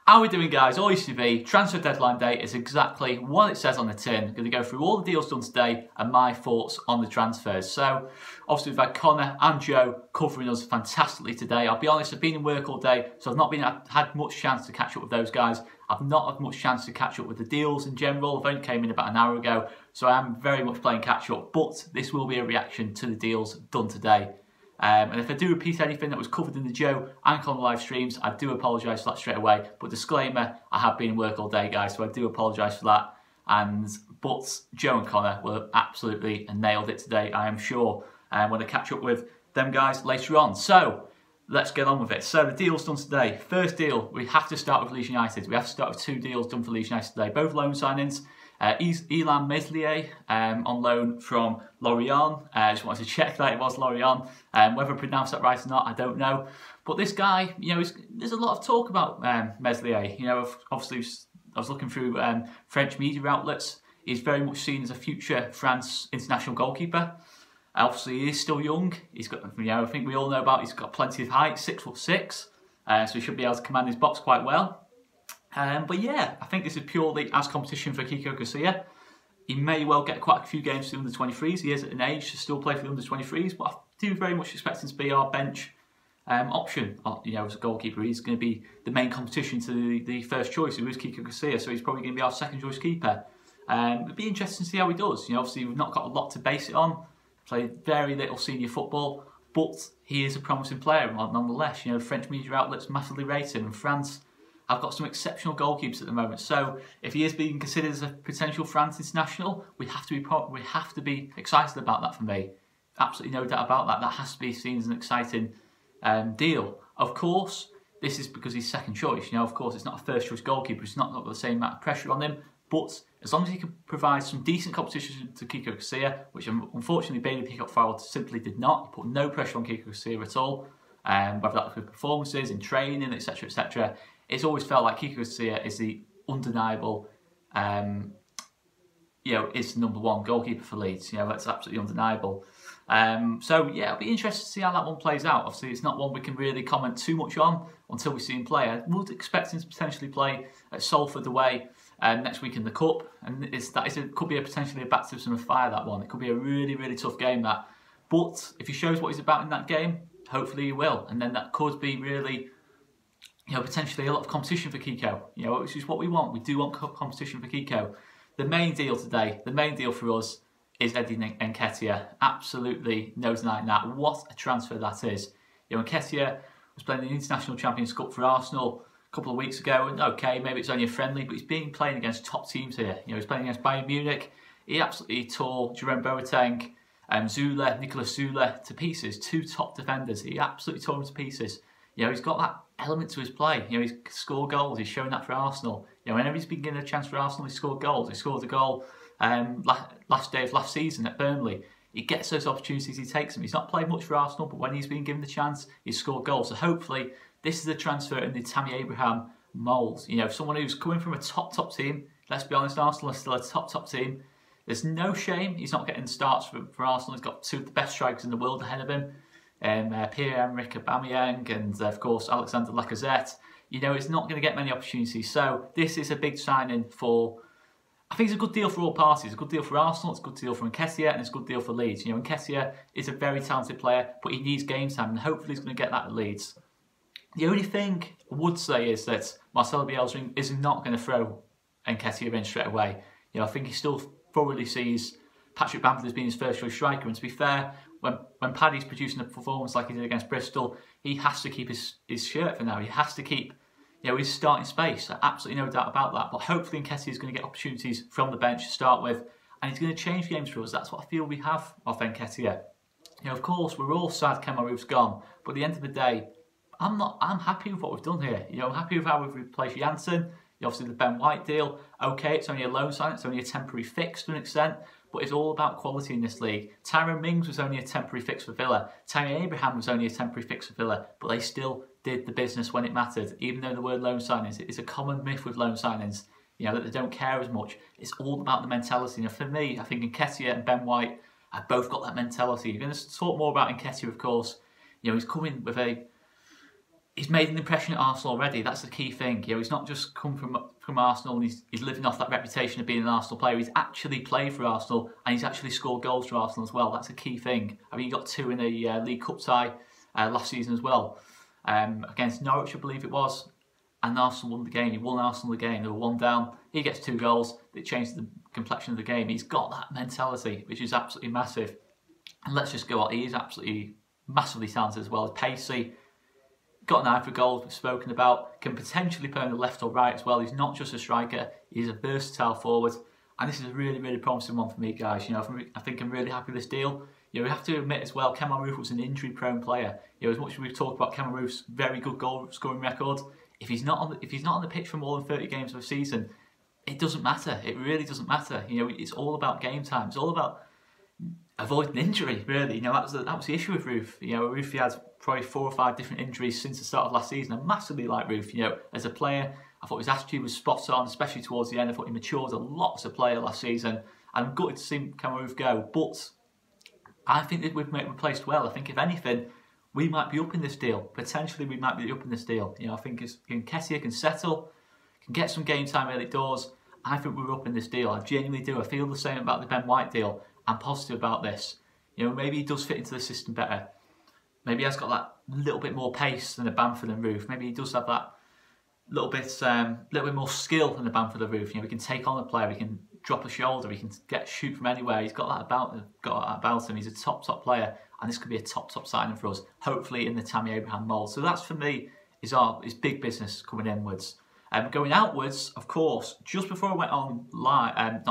How are we doing, guys? All used to be. Transfer deadline day is exactly what it says on the tin. I'm going to go through all the deals done today and my thoughts on the transfers. So, obviously we've had Connor and Joe covering us fantastically today. I'll be honest, I've been in work all day, so I've not had much chance to catch up with those guys. I've not had much chance to catch up with the deals in general. I've only came in about an hour ago, so I am very much playing catch up. But this will be a reaction to the deals done today. And if I do repeat anything that was covered in the Joe and Connor live streams, I do apologise for that straight away. But disclaimer, I have been in work all day, guys, so I do apologise for that. But Joe and Connor will absolutely nailed it today, I am sure. I'm going to catch up with them guys later on. So let's get on with it. So the deals done today. First deal, we have to start with Leeds United. We have to start with two deals done for Leeds United today. Both loan signings. Elan Meslier on loan from Lorient. I just wanted to check that it was Lorient. Whether I pronounced that right or not, I don't know. But this guy, you know, there's a lot of talk about Meslier. You know, obviously I was looking through French media outlets. He's very much seen as a future France international goalkeeper. Obviously, he is still young. He's got, you know, I think we all know about. He's got plenty of height, 6'6", so he should be able to command his box quite well. But yeah, I think this is purely as competition for Nketiah. He may well get quite a few games for the under-23s. He is at an age to still play for the under-23s, but I do very much expect him to be our bench option. You know, as a goalkeeper, he's going to be the main competition to the first choice, who is Nketiah, so he's probably going to be our second choice keeper. It'd be interesting to see how he does. You know, obviously we've not got a lot to base it on. Played very little senior football, but he is a promising player nonetheless. You know, French media outlets massively rate him, and France have got some exceptional goalkeepers at the moment. So if he is being considered as a potential France international, we have to be excited about that. For me, absolutely no doubt about that. That has to be seen as an exciting deal. Of course, this is because he's second choice. You know, of course, it's not a first choice goalkeeper. It's not got the same amount of pressure on him. But as long as he can provide some decent competition to Nketiah, which unfortunately Bailey Peacock-Farrell simply did not. He put no pressure on Nketiah at all, whether that was with performances, in training, etc., etc. It's always felt like Nketiah is the undeniable, you know, is the #1 goalkeeper for Leeds. You know, that's absolutely undeniable. So yeah, it'll be interesting to see how that one plays out. Obviously, it's not one we can really comment too much on until we see him play. I would expect him to potentially play at Salford away next week in the Cup, and it could be potentially a baptism of fire, that one. It could be a really, really tough game, that. But if he shows what he's about in that game, hopefully he will, and then that could be really, you know, potentially a lot of competition for Kiko. You know, which is what we want. We do want competition for Kiko. The main deal today, the main deal for us, is Eddie Nketiah. Absolutely no denying that. What a transfer that is. You know, Nketiah was playing the International Champions Cup for Arsenal a couple of weeks ago, and okay, maybe it's only a friendly, but he's been playing against top teams here. You know, he's playing against Bayern Munich. He absolutely tore Jerome Boateng, Nicolas Zule to pieces. Two top defenders. He absolutely tore them to pieces. You know, he's got that element to his play. You know, he's scored goals. He's shown that for Arsenal. You know, whenever he's been given a chance for Arsenal, he's scored goals. He scored a goal last day of last season at Burnley. He gets those opportunities, he takes them. He's not played much for Arsenal, but when he's been given the chance, he's scored goals. So hopefully, this is a transfer in the Tammy Abraham mould. You know, someone who's coming from a top team. Let's be honest, Arsenal are still a top team. There's no shame he's not getting starts for Arsenal. He's got two of the best strikers in the world ahead of him. Pierre-Emerick Aubameyang and of course Alexander Lacazette. You know, it's not going to get many opportunities. So this is a big signing for, I think it's a good deal for all parties. It's a good deal for Arsenal, it's a good deal for Nketiah, and it's a good deal for Leeds. You know, Nketiah is a very talented player, but he needs game time, and hopefully he's going to get that at Leeds. The only thing I would say is that Marcelo Bielsa is not going to throw Nketiah in straight away. You know, I think he still thoroughly sees Patrick Bamford as being his first choice striker, and to be fair, when Paddy's producing a performance like he did against Bristol, he has to keep his shirt for now. He has to keep, you know, his starting space. Absolutely no doubt about that. But hopefully Nketiah is going to get opportunities from the bench to start with, and he's going to change games for us. That's what I feel we have off Nketiah. You know, of course, we're all sad Kemaru's gone, but at the end of the day, I'm happy with what we've done here. You know, I'm happy with how we've replaced Janssen. Obviously, the Ben White deal. Okay, it's only a loan sign. It's only a temporary fix to an extent. But it's all about quality in this league. Tyrone Mings was only a temporary fix for Villa. Tammy Abraham was only a temporary fix for Villa. But they still did the business when it mattered. Even though the word loan signings, it's a common myth with loan signings, you know, that they don't care as much. It's all about the mentality. Now, for me, I think Nketiah and Ben White have both got that mentality. You're going to talk more about Nketiah, of course. You know, he's coming with he's made an impression at Arsenal already. That's the key thing. You know, he's not just come from Arsenal and he's living off that reputation of being an Arsenal player. He's actually played for Arsenal and he's actually scored goals for Arsenal as well. That's a key thing. I mean, he got 2 in a League Cup tie last season as well, against Norwich, I believe it was. And Arsenal won the game. He won Arsenal the game. They were 1 down. He gets 2 goals. It changed the complexion of the game. He's got that mentality, which is absolutely massive. And let's just go on. He is absolutely massively talented as well. He's pacey. Got an eye for goals, we've spoken about. Can potentially play on the left or right as well. He's not just a striker. He's a versatile forward. And this is a really, really promising one for me, guys. You know, I think I'm really happy with this deal. You know, we have to admit as well, Kemar Roofe was an injury-prone player. You know, as much as we've talked about Kemar Roofe's very good goal-scoring record, if he's not on the pitch for more than 30 games of a season, it doesn't matter. It really doesn't matter. You know, it's all about game time. It's all about avoiding injury, really. You know, that was the issue with Roofe. You know, Roofe had probably 4 or 5 different injuries since the start of last season. I massively like Roofe. You know, as a player, I thought his attitude was spot on, especially towards the end. I thought he matured a lot as a player last season, and I'm gutted to see Kemar Roofe go. But I think that we've replaced well. I think if anything, we might be up in this deal. Potentially, we might be up in this deal. You know, I think Nketiah can settle, can get some game time early doors. I think we're up in this deal. I genuinely do. I feel the same about the Ben White deal. I'm positive about this. You know, maybe he does fit into the system better. Maybe he has got that little bit more pace than a Bamford and Roofe. Maybe he does have that little bit more skill than a Bamford or Roofe. You know, he can take on a player. He can drop a shoulder. He can shoot from anywhere. He's got that about him. He's a top player, and this could be a top signing for us. Hopefully in the Tammy Abraham mould. So that's for me is big business coming inwards. Going outwards, of course, just before I went on live,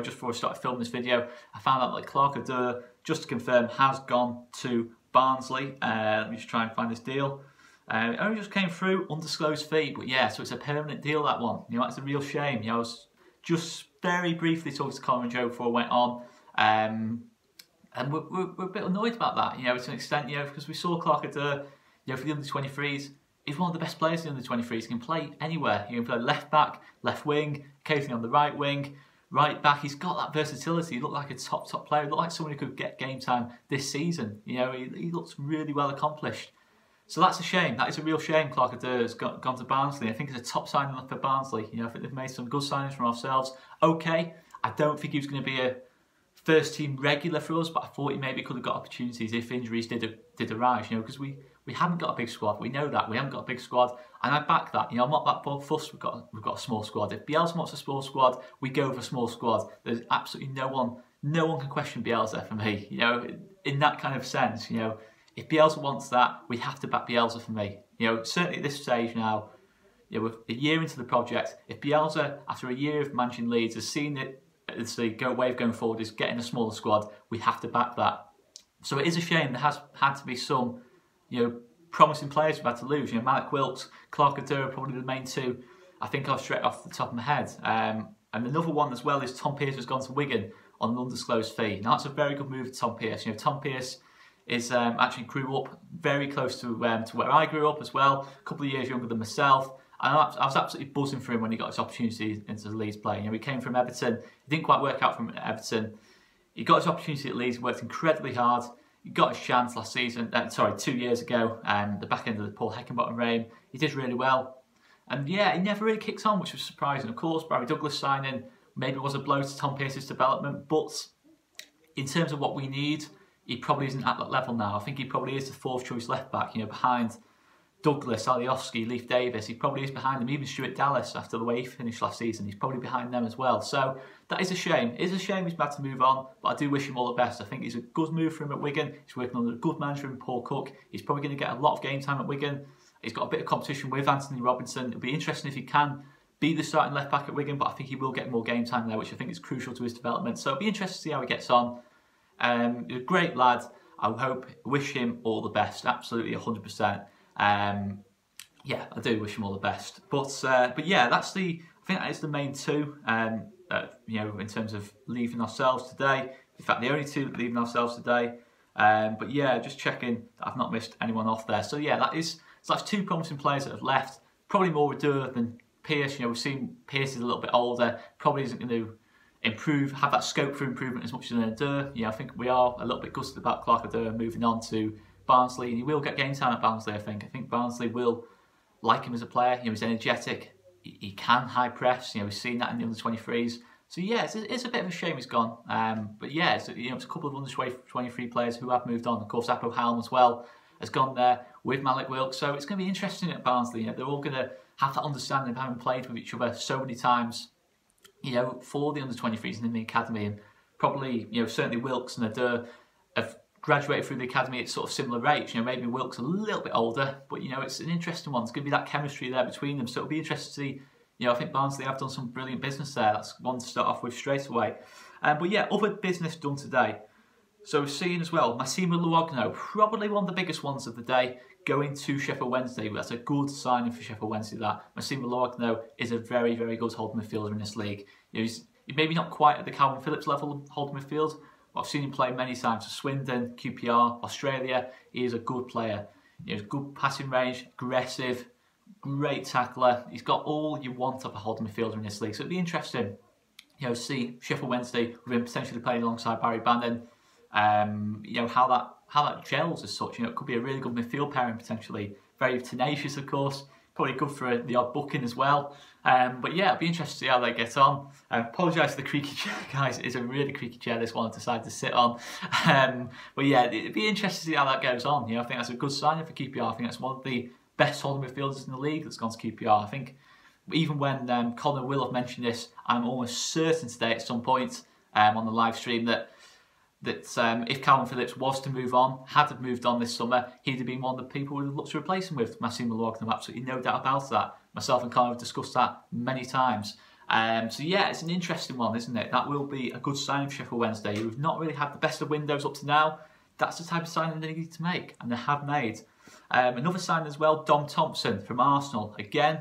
just before I started filming this video, I found out that Clark Adair, just to confirm, has gone to Barnsley. Let me just try and find this deal. It only just came through, undisclosed fee, but yeah, so it's a permanent deal, that one. You know, that's a real shame. You know, I was just very briefly talking to Colin and Joe before I went on, and we're a bit annoyed about that, you know, to an extent, you know, because we saw Clark Adair, you know, for the under-23s, he's one of the best players in the under-23s. He can play anywhere. He can play left back, left wing, occasionally on the right wing, right back. He's got that versatility. He looked like a top player. He looked like someone who could get game time this season. You know, he looks really well accomplished. So that's a shame. That is a real shame. Clark Adair has gone to Barnsley. I think it's a top signing for Barnsley. You know, I think they've made some good signings from ourselves. Okay, I don't think he was going to be a first team regular for us, but I thought he maybe could have got opportunities if injuries did arise. You know, because we haven't got a big squad. We know that we haven't got a big squad, and I back that. You know, I'm not that fussed. We've got a small squad. If Bielsa wants a small squad, we go for a small squad. There's absolutely no one can question Bielsa for me. You know, in that kind of sense. You know, if Bielsa wants that, we have to back Bielsa for me. You know, certainly at this stage now, you know, we're a year into the project. If Bielsa, after a year of managing Leeds, has seen it as the way of going forward is getting a smaller squad, we have to back that. So it is a shame there has had to be some, you know, promising players we've had to lose. You know, Malik Wilkes, Clark Adair are probably the main 2. I think I'll straight off the top of my head. And another one as well is Tom Pearce has gone to Wigan on an undisclosed fee. Now that's a very good move for Tom Pearce. You know, Tom Pearce is actually grew up very close to where I grew up as well. A couple of years younger than myself. And I was absolutely buzzing for him when he got his opportunity into the Leeds play. You know, he came from Everton. It didn't quite work out from Everton. He got his opportunity at Leeds, worked incredibly hard. He got his chance last season, 2 years ago, the back end of the Paul Heckingbottom reign. He did really well. And yeah, he never really kicked on, which was surprising. Of course, Barry Douglas signing maybe was a blow to Tom Pearce's development, but in terms of what we need, he probably isn't at that level now. I think he probably is the 4th choice left back, you know, behind Douglas, Alioski, Leif Davis. He probably is behind them. Even Stuart Dallas, after the way he finished last season, he's probably behind them as well. So that is a shame. It is a shame he's had to move on, but I do wish him all the best. I think it's a good move for him at Wigan. He's working under a good manager in Paul Cook. He's probably going to get a lot of game time at Wigan. He's got a bit of competition with Anthony Robinson. It'll be interesting if he can be the starting left back at Wigan, but I think he will get more game time there, which I think is crucial to his development. So it'll be interesting to see how he gets on. He's a great lad. I wish him all the best. Absolutely, 100%. Yeah, I do wish him all the best. But yeah, I think that is the main 2. You know, in terms of leaving ourselves today. In fact, the only 2 leaving ourselves today. But yeah, just checking that I've not missed anyone off there. So yeah, that's 2 promising players that have left. Probably more Adair than Pearce. You know, we've seen Pearce is a little bit older. Probably isn't going to have that scope for improvement as much as Adair. Yeah, I think we are a little bit gutted about Clark Adair moving on to Barnsley, and he will get game time at Barnsley. I think Barnsley will Like him as a player. You know, he's energetic. He can high press. You know, we've seen that in the under-23s. So yeah, it's a bit of a shame he's gone. But yeah, it's a couple of under-23 players who have moved on. Of course, Apo Halm as well has gone there with Malik Wilks. So it's going to be interesting at Barnsley. You know, they're all going to have that understanding of having played with each other so many times. You know, for the under-23s and in the academy, and probably, you know, certainly Wilks and Adair have graduated through the academy at sort of similar rates. You know, maybe Wilks a little bit older, but you know, it's an interesting one. There's going to be that chemistry there between them. So it'll be interesting to see. You know, I think Barnsley have done some brilliant business there. That's one to start off with straight away. But yeah, other business done today. So we're seeing as well, Massimo Luogno, probably one of the biggest ones of the day, going to Sheffield Wednesday. That's a good signing for Sheffield Wednesday, that. Massimo Luogno is a very, very good holding midfielder in this league. You know, he's maybe not quite at the Calvin Phillips level of holding midfield, but I've seen him play many times for Swindon, QPR, Australia. He is a good player. You know, good passing range, aggressive, great tackler. He's got all you want of a holding midfielder in this league. So it'd be interesting, you know, see Sheffield Wednesday with him potentially playing alongside Barry Bannon. You know, how that gels as such. You know, it could be a really good midfield pairing potentially. Very tenacious, of course. Probably good for the odd booking as well. But yeah, it'll be interesting to see how they get on. I apologise for the creaky chair, guys. It's a really creaky chair, this one I decided to sit on. But yeah, it'd be interesting to see how that goes on. You know, I think that's a good signing for QPR. I think that's one of the best holding midfielders in the league that's gone to QPR. I think even when Connor will have mentioned this, I'm almost certain today at some point on the live stream that if Calvin Phillips was to move on, had moved on this summer, he'd have been one of the people who would have looked to replace him with, Massimo Luogno. Absolutely no doubt about that. Myself and Connor have discussed that many times. So yeah, it's an interesting one, isn't it? That will be a good signing for Sheffield Wednesday, who've not really had the best of windows up to now. That's the type of signing they need to make, and they have made. Another signing as well, Dom Thompson from Arsenal. Again,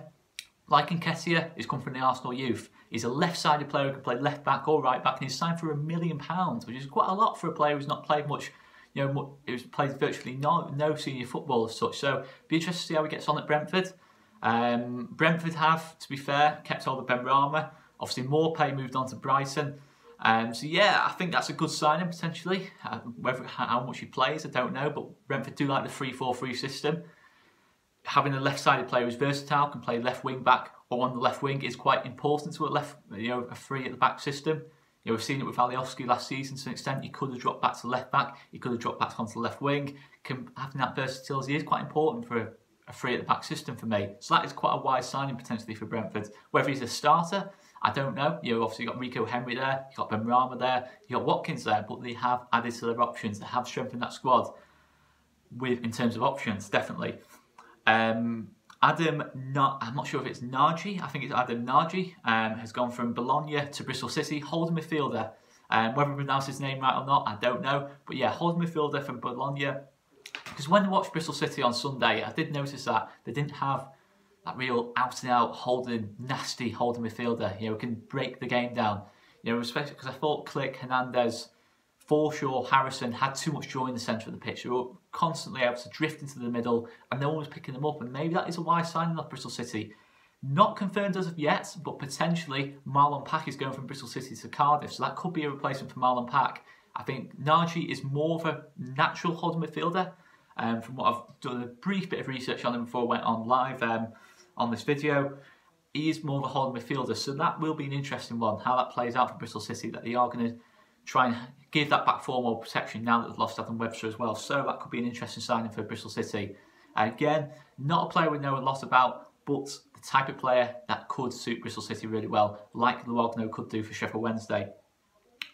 like Nketiah, he's come from the Arsenal youth. He's a left-sided player who can play left back or right back, and he's signed for £1 million, which is quite a lot for a player who's not played much. You know, who's played virtually no senior football as such. So, be interested to see how he gets on at Brentford. Brentford have, to be fair, kept hold of Ben Rama. Obviously, Morpay moved on to Brighton. So yeah, I think that's a good signing potentially. How much he plays, I don't know, but Brentford do like the 3-4-3 system. Having a left-sided player who's versatile, can play left wing back or on the left wing is quite important to a free at the back system. You know, we've seen it with Alioski last season to an extent. He could have dropped back to left back, he could have dropped back onto the left wing. Having that versatility is quite important for a free at the back system for me. So that is quite a wise signing potentially for Brentford. Whether he's a starter, I don't know. You know, obviously you've got Rico Henry there, you've got Ben Rama there, you've got Watkins there, but they have added to their options. They have strengthened that squad in terms of options, definitely. I'm not sure if it's Nagy. I think it's Adam Nagy. Has gone from Bologna to Bristol City, holding midfielder. Whether I pronounce his name right or not, I don't know. But yeah, holding midfielder from Bologna. Because when I watched Bristol City on Sunday, I did notice that they didn't have that real out-and-out nasty holding midfielder. You know, who can break the game down. You know, especially because I thought Click, Hernandez, Forshaw, Harrison had too much joy in the centre of the pitch. They were constantly able to drift into the middle and no one was picking them up. And maybe that is a wise signing of Bristol City. Not confirmed as of yet, but potentially Marlon Pack is going from Bristol City to Cardiff. So that could be a replacement for Marlon Pack. I think Nagy is more of a natural holding midfielder. From what I've done a brief bit of research on him before I went on live on this video, he is more of a holding midfielder. So that will be an interesting one, how that plays out for Bristol City, that they are going to try and give that back four more protection now that they've lost Adam Webster as well. So that could be an interesting signing for Bristol City. Again, not a player we know a lot about, but the type of player that could suit Bristol City really well, like Luogno could do for Sheffield Wednesday.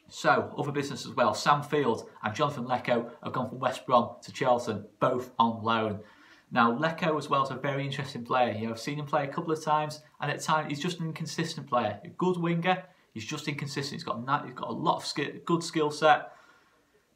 So, other business as well. Sam Field and Jonathan Lecco have gone from West Brom to Charlton, both on loan. Now, Lecco as well is a very interesting player. You know, I've seen him play a couple of times, and at times he's just an inconsistent player. A good winger, he's just inconsistent. He's got a lot of good skill set,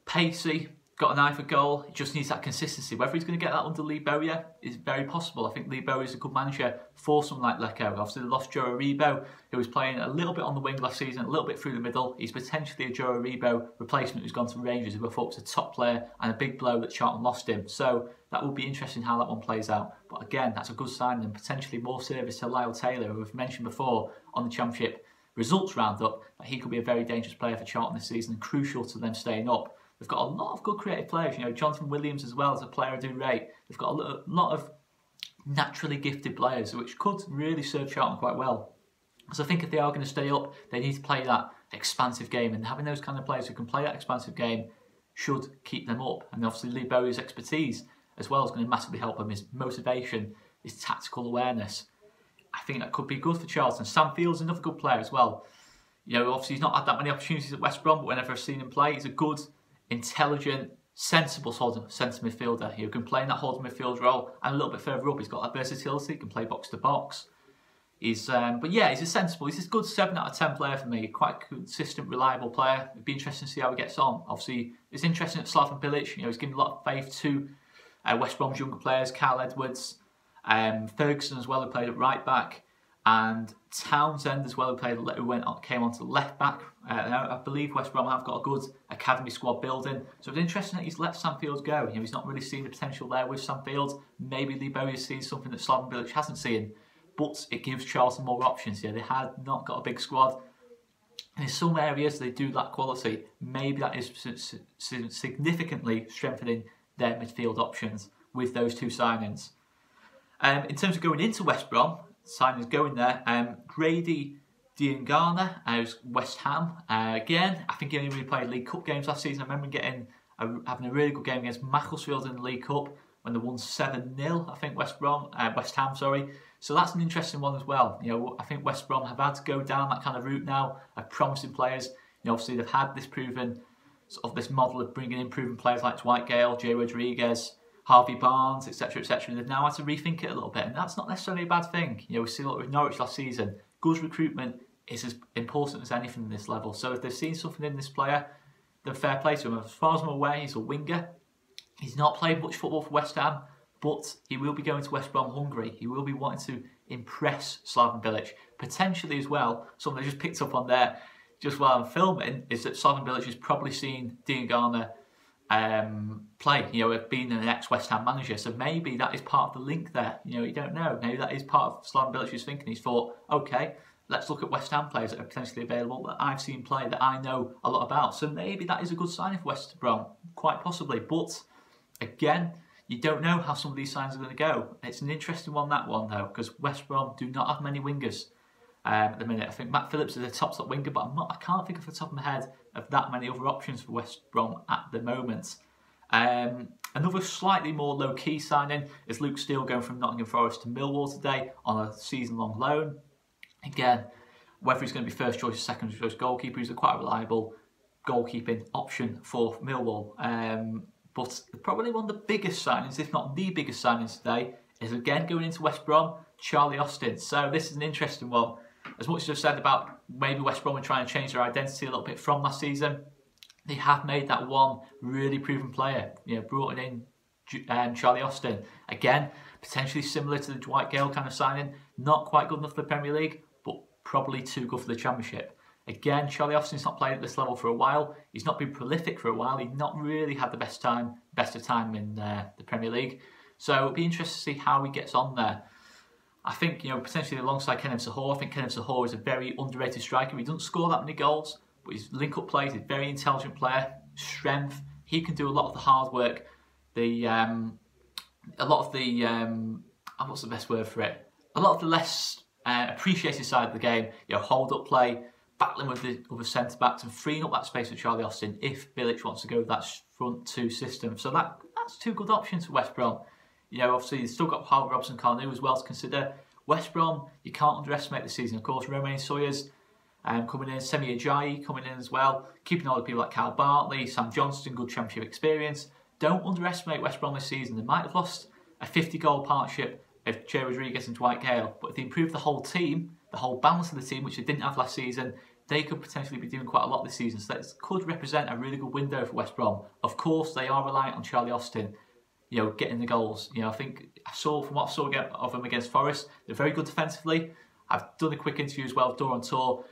pacey, got an eye for goal. He just needs that consistency. Whether he's going to get that under Lee Bowyer is very possible. I think Lee Bowyer is a good manager for someone like Lecco. Obviously, they lost Joe Aribo, who was playing a little bit on the wing last season, a little bit through the middle. He's potentially a Joe Aribo replacement who's gone to Rangers, who I thought was a top player, and a big blow that Charlton lost him. So that will be interesting how that one plays out. But again, that's a good sign and potentially more service to Lyle Taylor, who we've mentioned before on the Championship results roundup, that he could be a very dangerous player for Charlton this season, and crucial to them staying up. They've got a lot of good creative players. You know, Jonathan Williams as well as a player I do rate. They've got a lot of naturally gifted players, which could really serve Charlton quite well. So I think if they are going to stay up, they need to play that expansive game, and having those kind of players who can play that expansive game should keep them up. And obviously Lee Bowyer's expertise as well is going to massively help them. His motivation, his tactical awareness. I think that could be good for Charlton. Sam Field's another good player as well. You know, obviously he's not had that many opportunities at West Brom, but whenever I've seen him play, he's a good, intelligent, sensible centre midfielder. He can play in that holding midfield role, and a little bit further up, he's got that versatility. He can play box to box. He's a sensible. He's a good 7 out of 10 player for me. Quite a consistent, reliable player. It'd be interesting to see how he gets on. Obviously, it's interesting at Slaven Bilic. You know, he's given a lot of faith to West Brom's younger players, Carl Edwards, Ferguson as well, who played at right back, and Townsend as well, who came on to left back. I believe West Brom have got a good academy squad building, so it's interesting that he's let Sam Fields go. You know, he's not really seen the potential there with Sam Fields. Maybe Lee Bowyer's seen something that Slaven Bilic hasn't seen, but it gives Charlton more options here. They had not got a big squad. And in some areas they do lack quality. Maybe that is significantly strengthening their midfield options with those 2 signings. In terms of going into West Brom, signings going there, Grady Diangana as West Ham. Again, I think he only really played League Cup games last season. I remember having a really good game against Macclesfield in the League Cup when they won 7-0, I think West Ham, sorry. So that's an interesting one as well. You know, I think West Brom have had to go down that kind of route now of promising players. You know, obviously they've had this proven, sort of this model of bringing in proven players like Dwight Gale, Jay Rodriguez, Harvey Barnes, etc., etc. They've now had to rethink it a little bit, and that's not necessarily a bad thing. You know, we see a lot with Norwich last season. Good recruitment is as important as anything at this level. So if they've seen something in this player, then fair play to him. As far as I'm aware, he's a winger. He's not played much football for West Ham, but he will be going to West Brom hungry. He will be wanting to impress Slaven Bilic. Potentially as well, something I just picked up on there just while I'm filming, is that Slaven Bilic has probably seen Diangana play, you know, being an ex-West Ham manager. So maybe that is part of the link there. You know, you don't know. Maybe that is part of Slaven Bilic's thinking. He's thought, okay, let's look at West Ham players that are potentially available that I've seen play, that I know a lot about. So maybe that is a good signing for West Brom, quite possibly. But again, you don't know how some of these signs are going to go. It's an interesting one, that one, though, because West Brom do not have many wingers at the minute. I think Matt Phillips is a top winger, but I can't think off the top of my head of that many other options for West Brom at the moment. Another slightly more low-key signing is Luke Steele going from Nottingham Forest to Millwall today on a season-long loan. Again, whether he's going to be first choice or second choice goalkeeper, he's a quite reliable goalkeeping option for Millwall. But probably one of the biggest signings, if not the biggest signings today, is again going into West Brom, Charlie Austin. So this is an interesting one. As much as I've said about maybe West Brom are trying to change their identity a little bit from last season, they have made that one really proven player. You know, brought in Charlie Austin. Again, potentially similar to the Dwight Gale kind of signing. Not quite good enough for the Premier League, but probably too good for the Championship. Again, Charlie Austin's not played at this level for a while. He's not been prolific for a while. He's not really had the best of time in the Premier League. So it'll be interesting to see how he gets on there. I think, you know, potentially alongside Kenan Sahor, I think Kenan Sahor is a very underrated striker. He doesn't score that many goals, but his link-up play, he's a very intelligent player. Strength, he can do a lot of the hard work. What's the best word for it? A lot of the less appreciated side of the game, you know, hold-up play, battling with the other centre-backs and freeing up that space for Charlie Austin if Bilic wants to go with that front 2 system. So that's 2 good options for West Brom. You know, obviously, they've still got Harvey Robson-Kanu as well to consider. West Brom, you can't underestimate the season. Of course, Romain Sawyers coming in, Semi Ajayi coming in as well. Keeping all the people like Kyle Bartley, Sam Johnston, good Championship experience. Don't underestimate West Brom this season. They might have lost a 50-goal partnership of Jay Rodriguez and Dwight Gale, but if they improve the whole team, the whole balance of the team, which they didn't have last season, they could potentially be doing quite a lot this season. So that could represent a really good window for West Brom. Of course, they are reliant on Charlie Austin, you know, getting the goals. You know, I think from what I saw of them against Forest, they're very good defensively. I've done a quick interview as well with Dor on Tour,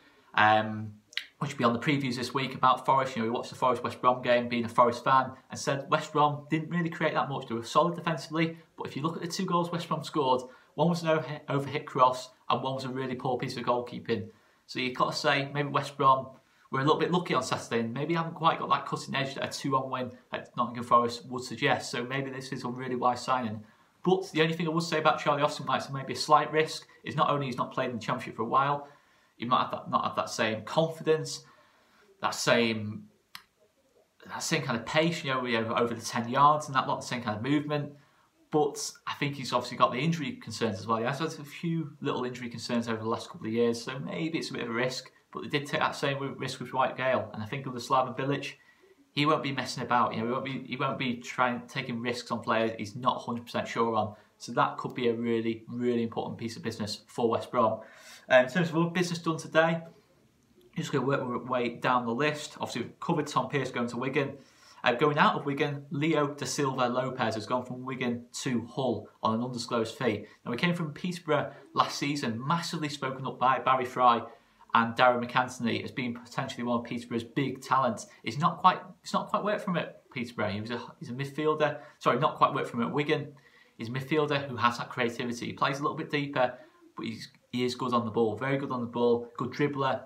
which will be on the previews this week about Forest. You know, we watched the Forest-West Brom game, being a Forest fan, and said West Brom didn't really create that much. They were solid defensively, but if you look at the 2 goals West Brom scored, one was an overhit cross and one was a really poor piece of goalkeeping. So you've got to say, maybe West Brom were a little bit lucky on Saturday and maybe haven't quite got that cutting edge that a 2-1 win at Nottingham Forest would suggest. So maybe this is a really wise signing. But the only thing I would say about Charlie Austin might be maybe a slight risk is not only he's not played in the Championship for a while, he might have not have that same confidence, that same kind of pace, over the 10 yards and that lot, the same kind of movement. But I think he's obviously got the injury concerns as well. He has had a few little injury concerns over the last couple of years, so maybe it's a bit of a risk. But they did take that same risk with Dwight Gale, and I think under Slaven Bilic, he won't be messing about. He won't be taking risks on players he's not 100% sure on. So that could be a really, really important piece of business for West Brom. In terms of other business done today, just going to work our way down the list. Obviously, we've covered Tom Pearce going to Wigan. Going out of Wigan, Leo da Silva Lopez has gone from Wigan to Hull on an undisclosed fee. Now, we came from Peterborough last season, massively spoken up by Barry Fry and Darren McAntony as being potentially one of Peterborough's big talents. It's not quite worked for him at Peterborough. He's a midfielder. Sorry, not quite worked for him at Wigan. He's a midfielder who has that creativity. He plays a little bit deeper, but he is good on the ball. Very good on the ball. Good dribbler.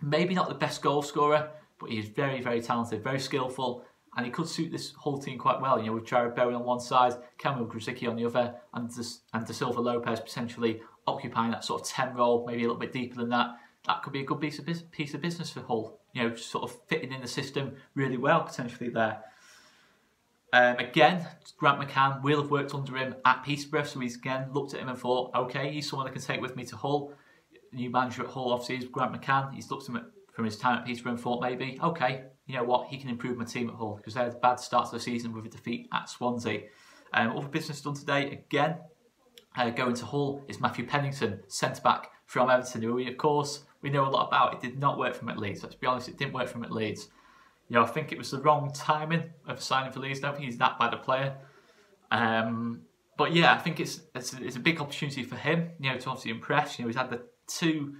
Maybe not the best goal scorer, but he is very, very talented, very skillful. And he could suit this whole team quite well, with Jared Bowen on one side, Kamil Grzycki on the other, and Da Silva Lopez potentially occupying that sort of 10 role, maybe a little bit deeper than that. That could be a good piece of business for Hull, sort of fitting in the system really well potentially there. Again, Grant McCann will have worked under him at Peterborough, so he's again looked at him and thought, okay, he's someone I can take with me to Hull. The new manager at Hull obviously is Grant McCann. He's looked at him from his time at Peterborough and thought maybe, okay, you know what, he can improve my team at Hull, because they had a bad start to the season with a defeat at Swansea. Other business done today, again, going to Hull is Matthew Pennington, centre-back from Everton, who we know a lot about. It did not work for him at Leeds. Let's be honest, it didn't work for him at Leeds. I think it was the wrong timing of signing for Leeds. I don't think he's that bad a player. But yeah, I think it's a big opportunity for him, to obviously impress. He's had the two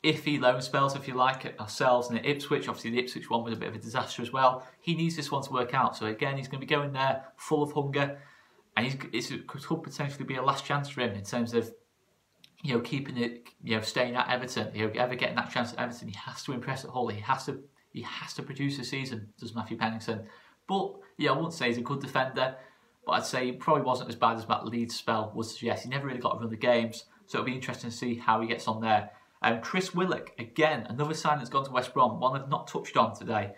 iffy loan spells, if you like, at ourselves and at Ipswich. Obviously, the Ipswich one was a bit of a disaster as well. He needs this one to work out. So again, he's going to be going there full of hunger, and it could potentially be a last chance for him in terms of keeping it, staying at Everton. Ever getting that chance at Everton, he has to impress at Hull. He has to produce a season, does Matthew Pennington. But I wouldn't say he's a good defender, but I'd say he probably wasn't as bad as that Leeds spell would suggest. He never really got to run the games, so it'll be interesting to see how he gets on there. Chris Willock, again, another sign that's gone to West Brom, one I've not touched on today.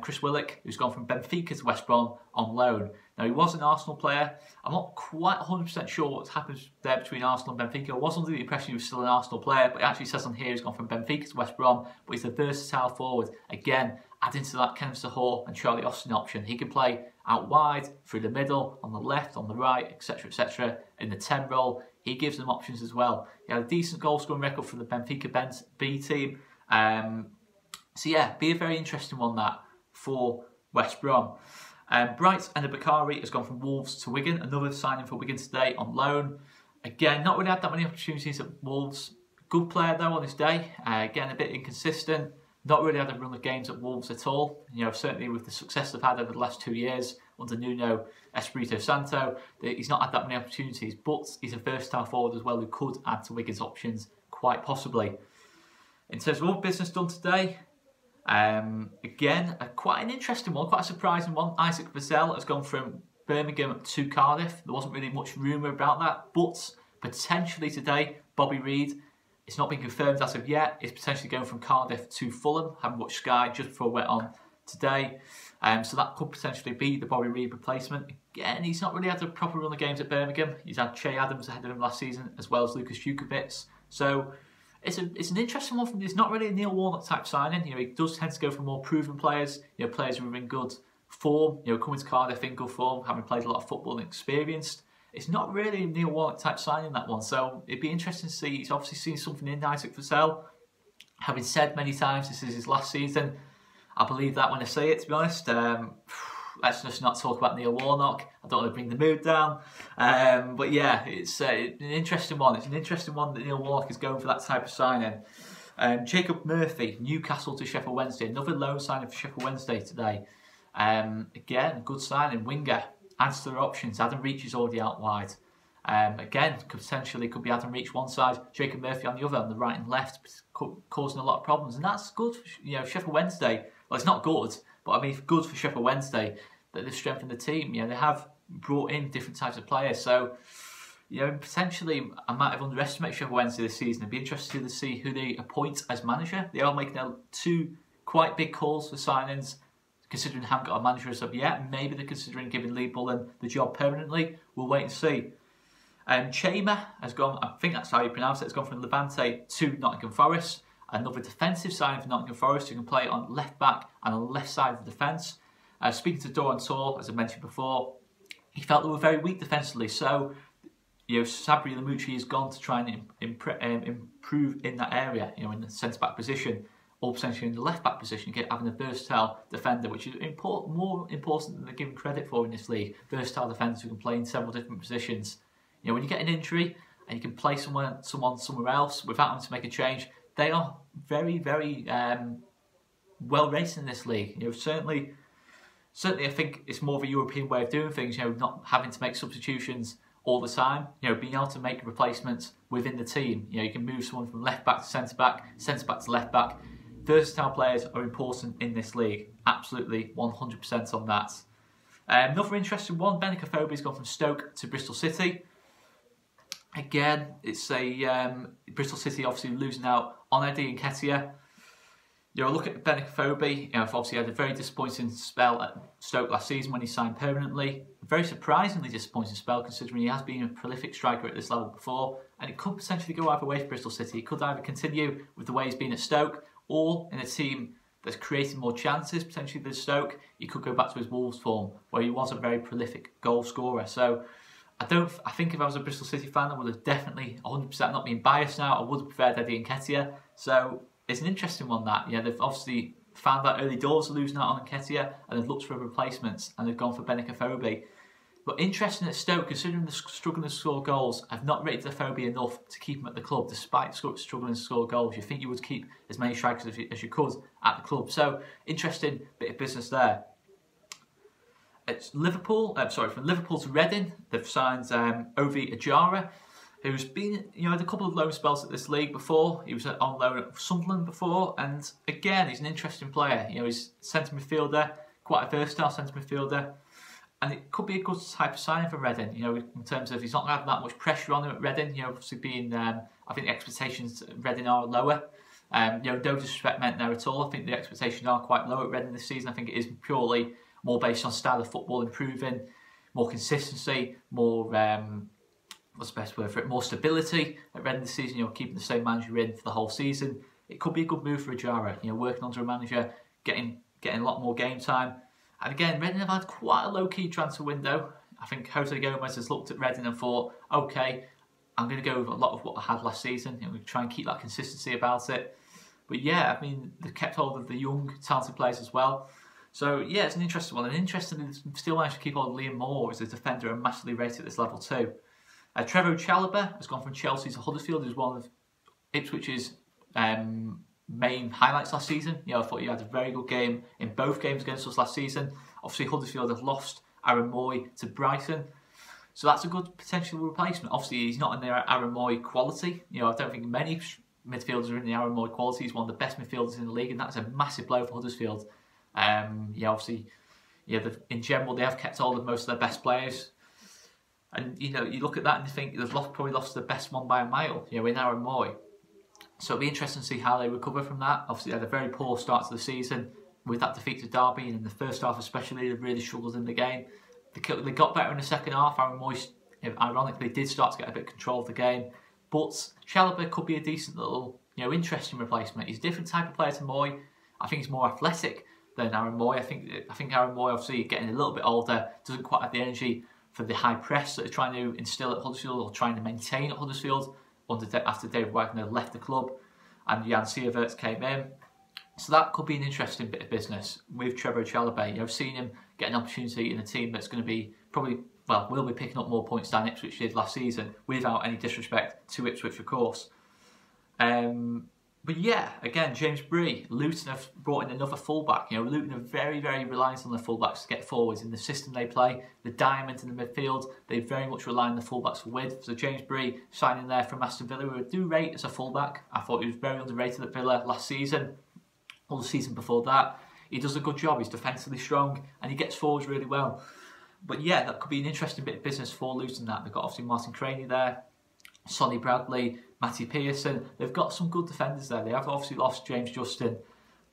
Chris Willock, who's gone from Benfica to West Brom on loan. Now, he was an Arsenal player. I'm not quite 100% sure what's happened there between Arsenal and Benfica. I was under the impression he was still an Arsenal player, but it actually says on here he's gone from Benfica to West Brom, but he's a versatile forward. Again, adding to that Kenneth Sahor and Charlie Austin option. He can play out wide, through the middle, on the left, on the right, etc., in the 10 role. He gives them options as well. He had a decent goal scoring record for the Benfica B team. So yeah, be a very interesting one that for West Brom. Bright and Bakari has gone from Wolves to Wigan. Another signing for Wigan today on loan. Again, not really had that many opportunities at Wolves. Good player though on his day. Again, a bit inconsistent. Not really had a run of games at Wolves at all. Certainly with the success they've had over the last 2 years under Nuno Espirito Santo, he's not had that many opportunities, but he's a versatile forward as well who could add to Wigan's options quite possibly. In terms of other business done today, again, quite an interesting one, quite a surprising one. Isaac Vassell has gone from Birmingham to Cardiff. There wasn't really much rumour about that, but potentially today, Bobby Reid, it's not been confirmed as of yet, is potentially going from Cardiff to Fulham. Haven't watched Sky just before I went on today. So that could potentially be the Bobby Reid replacement. Again, he's not really had a proper run of games at Birmingham. He's had Che Adams ahead of him last season, as well as Lucas Jukovic. So it's an interesting one. It's not really a Neil Warnock type signing. He does tend to go for more proven players. Players who are in good form. Coming to Cardiff in good form, having played a lot of football and experienced. It's not really a Neil Warnock type signing, that one. So it'd be interesting to see. He's obviously seen something in Isaac Vassell. Having said many times this is his last season, I believe that when I say it, to be honest. Let's just not talk about Neil Warnock. I don't want to bring the mood down. But yeah, it's an interesting one. It's an interesting one that Neil Warnock is going for that type of signing. Jacob Murphy, Newcastle to Sheffield Wednesday. Another loan signing for Sheffield Wednesday today. Again, good signing. Winger. Adds to their options. Adam Reach is already out wide. Again, potentially could be Adam Reach one side, Jacob Murphy on the other, on the right and left, causing a lot of problems. And that's good for Sheffield Wednesday. Well, it's not good, but I mean good for Sheffield Wednesday that they've strengthened the team. They have brought in different types of players. So, potentially I might have underestimated Sheffield Wednesday this season. It'd be interesting to see who they appoint as manager. They are making two quite big calls for signings, considering they haven't got a manager as of yet. Maybe they're considering giving Lee Bullen the job permanently. We'll wait and see. Chamer has gone, I think that's how you pronounce it, has gone from Levante to Nottingham Forest. Another defensive signing for Nottingham Forest who can play on left back and on the left side of the defence. Speaking to Doran Tor, as I mentioned before, he felt they were very weak defensively. So, Sabri Lamucci has gone to try and improve in that area, in the centre-back position, or potentially in the left-back position, having a versatile defender, which is more important than they're given credit for in this league. Versatile defenders who can play in several different positions. When you get an injury and you can play someone somewhere else without having to make a change, they are very, very well rated in this league. Certainly, I think it's more of a European way of doing things. Not having to make substitutions all the time. Being able to make replacements within the team. You can move someone from left back to centre back to left back. Versatile players are important in this league. Absolutely, 100% on that. Another interesting one, Nketiah has gone from Stoke to Bristol City. Again, it's Bristol City obviously losing out on Eddie Nketiah. Look at Nketiah. Obviously had a very disappointing spell at Stoke last season when he signed permanently. A very surprisingly disappointing spell considering he has been a prolific striker at this level before, and it could potentially go either way for Bristol City. He could either continue with the way he's been at Stoke, or in a team that's creating more chances potentially than Stoke, he could go back to his Wolves form where he was a very prolific goal scorer. So I think if I was a Bristol City fan, I would have definitely 100%, not being biased now, I would have preferred Eddie Nketiah. So it's an interesting one that, they've obviously found out early doors losing out on Nketiah and they've looked for replacements and they've gone for Nketiah. But interesting at Stoke, considering they're struggling to score goals, I've not rated Nketiah enough to keep him at the club despite struggling to score goals. You think you would keep as many strikers as you could at the club. So interesting bit of business there. It's from Liverpool to Reading, they've signed Ovi Ajara, who's been, had a couple of loan spells at this league before. He was on loan at Sunderland before, and again, he's an interesting player. He's centre midfielder, quite a versatile centre midfielder, and it could be a good type of signing for Reading. In terms of he's not going to have that much pressure on him at Reading. Obviously being, I think the expectations at Reading are lower. No disrespect meant there at all. I think the expectations are quite low at Reading this season. I think it is purely more based on style of football improving, more consistency, more what's the best word for it? More stability at Reading this season. Keeping the same manager in for the whole season. It could be a good move for Ajara. Working under a manager, getting a lot more game time. And again, Reading have had quite a low-key transfer window. I think Jose Gomez has looked at Reading and thought, okay, I'm going to go with a lot of what I had last season. We're going to try and keep that consistency about it. But yeah, they've kept hold of the young, talented players as well. So yeah, it's an interesting one. And interestingly, they still managed to keep hold of Liam Moore as a defender and massively rated at this level too. Trevor Chalobah has gone from Chelsea to Huddersfield. He was one of Ipswich's main highlights last season. I thought he had a very good game in both games against us last season. Obviously, Huddersfield have lost Aaron Moy to Brighton. So that's a good potential replacement. Obviously, he's not in the Aaron Moy quality. I don't think many midfielders are in the Aaron Moy quality. He's one of the best midfielders in the league, and that's a massive blow for Huddersfield. Obviously, in general, they have kept hold of most of their best players. And, you look at that and you think they've probably lost the best one by a mile, in Aaron Moy. So it'll be interesting to see how they recover from that. Obviously, they had a very poor start to the season with that defeat to Derby, and in the first half especially, they really struggled in the game. They got better in the second half. Aaron Moy, ironically, did start to get a bit of control of the game. But Chalobah could be a decent little, interesting replacement. He's a different type of player to Moy. I think he's more athletic than Aaron Moy. I think Aaron Moy, obviously, getting a little bit older, doesn't quite have the energy for the high press that they're trying to instill at Huddersfield or trying to maintain at Huddersfield after David Wagner left the club and Jan Sieverts came in. So that could be an interesting bit of business with Trevor Chalobah. I've seen him get an opportunity in a team that's going to be will be picking up more points than Ipswich did last season, without any disrespect to Ipswich, of course. But yeah, again, James Bree, Luton have brought in another fullback. Luton are very, very reliant on the fullbacks to get forwards in the system they play. The diamond in the midfield, they very much rely on the fullbacks for width. So James Bree signing there from Aston Villa, who I do rate as a fullback. I thought he was very underrated at Villa last season, or the season before that. He does a good job. He's defensively strong and he gets forwards really well. But yeah, that could be an interesting bit of business for Luton. That they've got obviously Martin Craney there, Sonny Bradley, Matty Pearson. They've got some good defenders there. They have obviously lost James Justin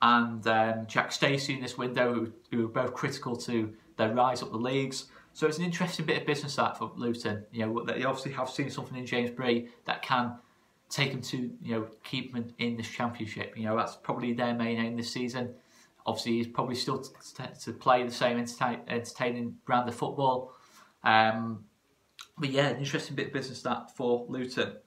and Jack Stacey in this window, who are both critical to their rise up the leagues. So it's an interesting bit of business that for Luton. You know, they obviously have seen something in James Bree that can take them to, you know, keep them in this championship. You know, that's probably their main aim this season. Obviously, he's probably still to play the same entertaining brand of football. But yeah, an interesting bit of business that for Luton.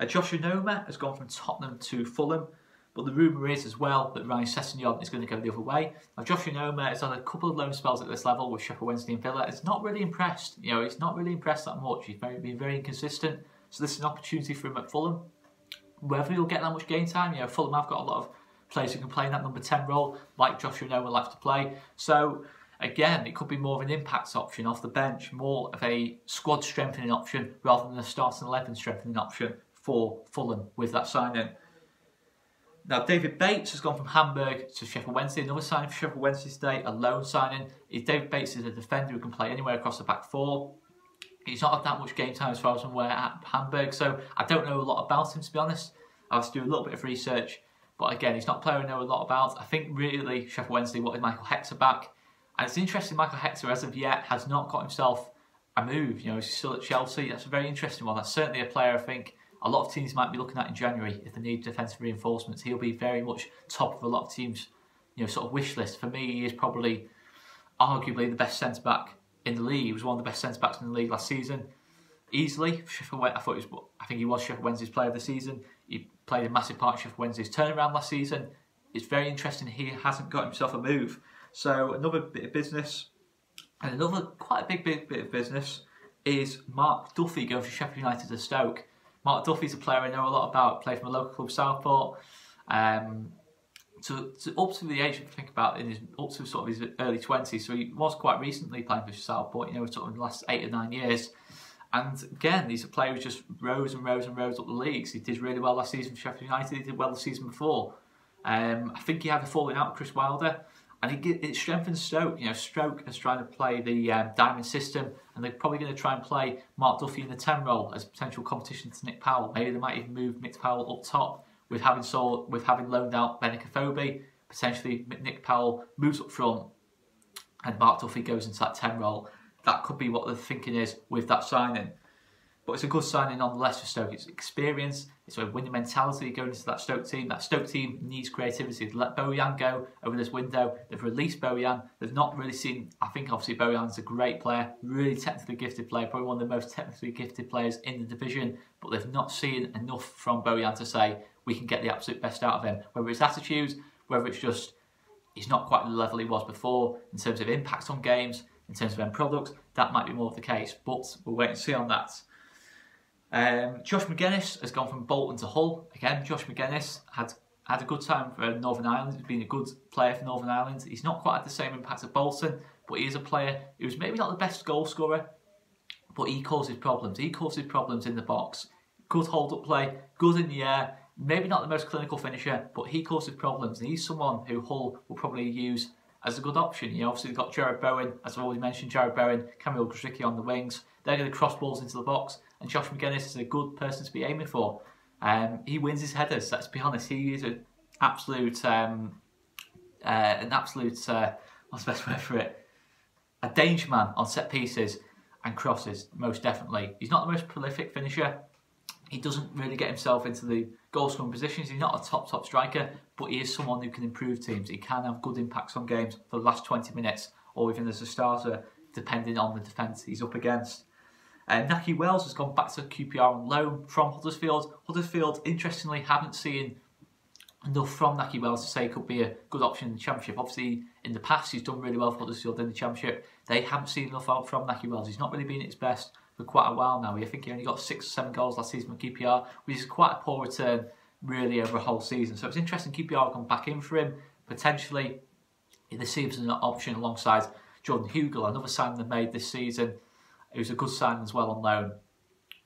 Joshua Noma has gone from Tottenham to Fulham, but the rumour is as well that Ryan Sessegnon is going to go the other way. Now, Joshua Noma has had a couple of loan spells at this level with Sheffield Wednesday and Villa. It's not really impressed. You know, he's not really impressed that much. He's been very inconsistent. So this is an opportunity for him at Fulham. Whether he'll get that much game time, you know, Fulham have got a lot of players who can play in that number 10 role, like Joshua Noma likes to play. So again, it could be more of an impact option off the bench, more of a squad strengthening option rather than a starting 11 strengthening option for Fulham with that signing. Now, David Bates has gone from Hamburg to Sheffield Wednesday. Another signing for Sheffield Wednesday today, a loan signing. David Bates is a defender who can play anywhere across the back four. He's not had that much game time as far as I'm aware at Hamburg, so I don't know a lot about him, to be honest. I have to do a little bit of research. But again, he's not a player I know a lot about. I think really Sheffield Wednesday wanted Michael Hector back. And it's interesting, Michael Hector, as of yet, has not got himself a move. You know, he's still at Chelsea. That's a very interesting one. That's certainly a player I think a lot of teams might be looking at in January if they need defensive reinforcements. He'll be very much top of a lot of teams, you know, sort of wish list. For me, he is probably arguably the best centre-back in the league. He was one of the best centre-backs in the league last season. Easily, I think he was Sheffield Wednesday's player of the season. He played a massive part in Sheffield Wednesday's turnaround last season. It's very interesting he hasn't got himself a move. So another bit of business, and another quite a big bit of business is Mark Duffy going from Sheffield United to Stoke. Mark Duffy's a player I know a lot about. Played from a local club, Southport. Up to the age, think about it, up to sort of his early 20s. So he was quite recently playing for Southport. You know, sort of in the last 8 or 9 years. And again, he's a player who just rose and rose and rose up the leagues. He did really well last season for Sheffield United. He did well the season before. I think he had a falling out with Chris Wilder, and it strengthens Stoke. You know, Stoke is trying to play the diamond system, and they're probably going to try and play Mark Duffy in the 10 role as potential competition to Nick Powell. Maybe they might even move Nick Powell up top with having loaned out Benicophobe. Potentially, Nick Powell moves up front, and Mark Duffy goes into that 10 role. That could be what the thinking is with that signing. But it's a good signing nonetheless for Stoke. It's experience, it's a winning mentality going into that Stoke team. That Stoke team needs creativity. They've let Bojan go over this window. They've released Bojan. They've not really seen, I think obviously Bojan's a great player, really technically gifted player, probably one of the most technically gifted players in the division, but they've not seen enough from Bojan to say we can get the absolute best out of him. Whether it's attitude, whether it's just he's not quite the level he was before in terms of impact on games, in terms of end products, that might be more of the case, but we'll wait and see on that. Josh McGuinness has gone from Bolton to Hull. Again, Josh McGuinness had a good time for Northern Ireland. He's been a good player for Northern Ireland. He's not quite had the same impact at Bolton, but he is a player who's maybe not the best goal scorer, but he causes problems. He causes problems in the box. Good hold-up play, good in the air. Maybe not the most clinical finisher, but he causes problems. And he's someone who Hull will probably use as a good option. You know, obviously they've got Jared Bowen, as I've already mentioned, Jared Bowen, Kamil Grzycki on the wings. They're going to cross balls into the box, and Josh McGuinness is a good person to be aiming for. He wins his headers, let's be honest. He is an absolute, what's the best word for it? A danger man on set pieces and crosses, most definitely. He's not the most prolific finisher. He doesn't really get himself into the goal scoring positions. He's not a top striker, but he is someone who can improve teams. He can have good impacts on games for the last 20 minutes, or even as a starter, depending on the defence he's up against. Naki Wells has gone back to QPR on loan from Huddersfield. Huddersfield, interestingly, haven't seen enough from Naki Wells to say could be a good option in the Championship. Obviously, in the past, he's done really well for Huddersfield in the Championship. They haven't seen enough out from Naki Wells. He's not really been at his best for quite a while now. I think he only got 6 or 7 goals last season for QPR, which is quite a poor return, really, over a whole season. So it's interesting QPR have gone back in for him. Potentially, they see him as an option alongside Jordan Hugill, another signing they made this season. It was a good sign as well on loan.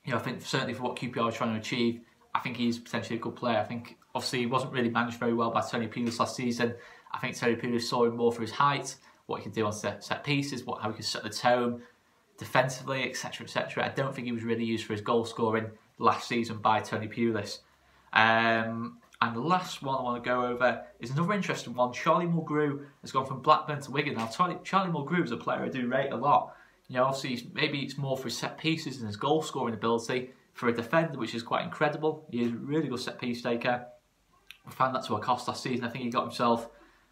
You know, I think certainly for what QPR are trying to achieve, I think he's potentially a good player. I think obviously he wasn't really managed very well by Tony Pulis last season. I think Tony Pulis saw him more for his height, what he could do on set pieces, how he could set the tone. defensively, etc, etc. I don't think he was really used for his goal scoring last season by Tony Pulis. And the last one I want to go over is another interesting one. Charlie Mulgrew has gone from Blackburn to Wigan. Now, Charlie Mulgrew is a player I do rate a lot. You know, obviously, maybe it's more for his set pieces and his goal scoring ability. For a defender, which is quite incredible. He is a really good set piece taker. We found that to a cost last season. I think he got himself,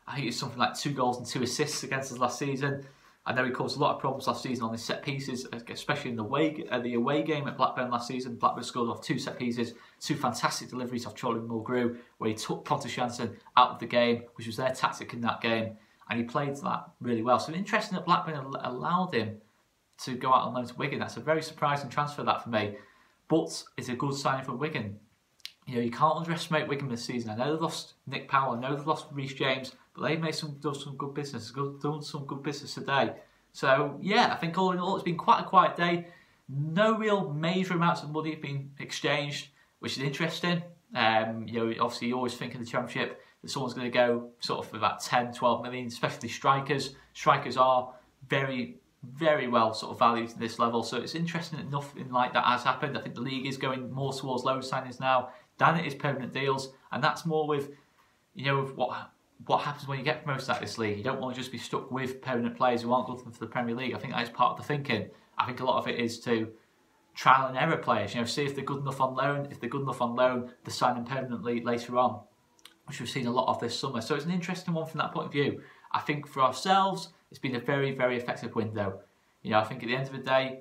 I think it's something like 2 goals and 2 assists against us last season. I know he caused a lot of problems last season on his set pieces, especially in the away game at Blackburn last season. Blackburn scored off 2 set pieces, 2 fantastic deliveries off Charlie Mulgrew, where he took Pontus Jansson out of the game, which was their tactic in that game, and he played that really well. So interesting that Blackburn allowed him to go out on loan to Wigan. That's a very surprising transfer, that, for me, but it's a good signing for Wigan. You know, you can't underestimate Wigan this season. I know they've lost Nick Powell, I know they've lost Reece James, but they've done some good business. Done some good business today. So yeah, I think all in all, it's been quite a quiet day. No real major amounts of money have been exchanged, which is interesting. You know, obviously you always think in the Championship that someone's going to go sort of for about 10, 12 million, especially strikers. Strikers are very well sort of valued at this level. So it's interesting that nothing like that has happened. I think the league is going more towards loan signings now than it is permanent deals, and that's more with, you know, with what happens when you get promoted at this league. You don't want to just be stuck with permanent players who aren't good for the Premier League. I think that is part of the thinking. I think a lot of it is to trial and error players. You know, see if they're good enough on loan. If they're good enough on loan, they sign them permanently later on, which we've seen a lot of this summer. So it's an interesting one from that point of view. I think for ourselves, it's been a very effective window. You know, I think at the end of the day,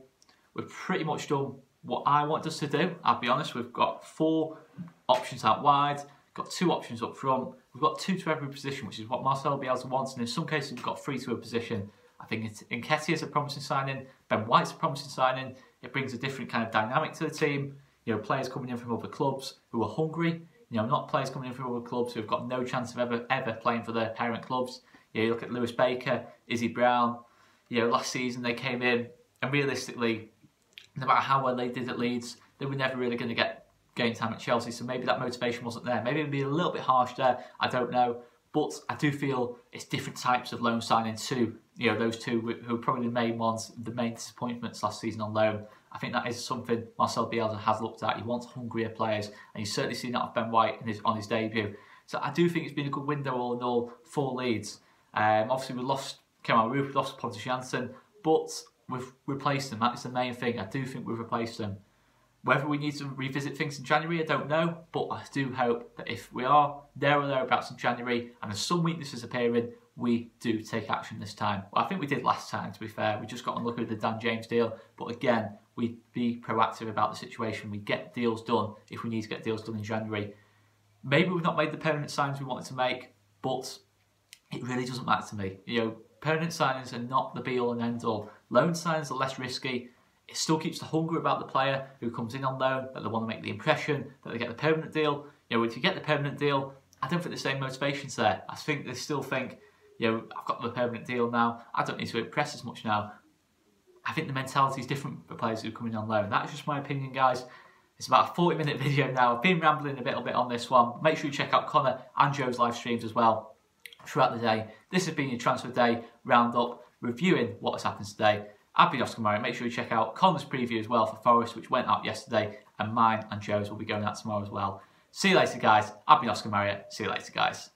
we've pretty much done what I want us to do. I'll be honest, we've got 4 options out wide, got 2 options up front, we've got 2 to every position, which is what Marcelo Bielsa wants, and in some cases we've got 3 to a position. I think Nketiah is a promising signing, Ben White's a promising signing. It brings a different kind of dynamic to the team. You know, players coming in from other clubs who are hungry, you know, not players coming in from other clubs who have got no chance of ever playing for their parent clubs. You know, you look at Lewis Baker, Izzy Brown. You know, last season they came in, and realistically, no matter how well they did at Leeds, they were never really going to get game time at Chelsea, so maybe that motivation wasn't there. Maybe it would be a little bit harsh there, I don't know. But I do feel it's different types of loan signing too. You know, those 2 who are probably the main ones, the main disappointments last season on loan. I think that is something Marcelo Bielsa has looked at. He wants hungrier players, and you've certainly seen that of Ben White on his debut. So I do think it's been a good window all in all for Leeds. Obviously we lost Kemal Roof, lost Pontus Jansson, but we've replaced them. That is the main thing. I do think we've replaced them. Whether we need to revisit things in January, I don't know, but I do hope that if we are there or thereabouts in January and there's some weaknesses appearing, we do take action this time. Well, I think we did last time, to be fair. We just got unlucky with the Dan James deal, but again, we be proactive about the situation. We get deals done if we need to get deals done in January. Maybe we've not made the permanent signings we wanted to make, but it really doesn't matter to me. You know, permanent signings are not the be-all and end-all. Loan signings are less risky. It still keeps the hunger about the player who comes in on loan, that they want to make the impression, that they get the permanent deal. You know, if you get the permanent deal, I don't think the same motivation's there. I think they still think, you know, I've got the permanent deal now, I don't need to impress as much now. I think the mentality is different for players who come in on loan. That's just my opinion, guys. It's about a 40-minute video now. I've been rambling a little bit on this one. Make sure you check out Connor and Joe's live streams as well throughout the day. This has been your Transfer Day Roundup, reviewing what has happened today. I've been Oscar Murray. Make sure you check out Connor's preview as well for Forest, which went out yesterday, and mine and Joe's will be going out tomorrow as well. See you later, guys. I've been Oscar Marriott. See you later, guys.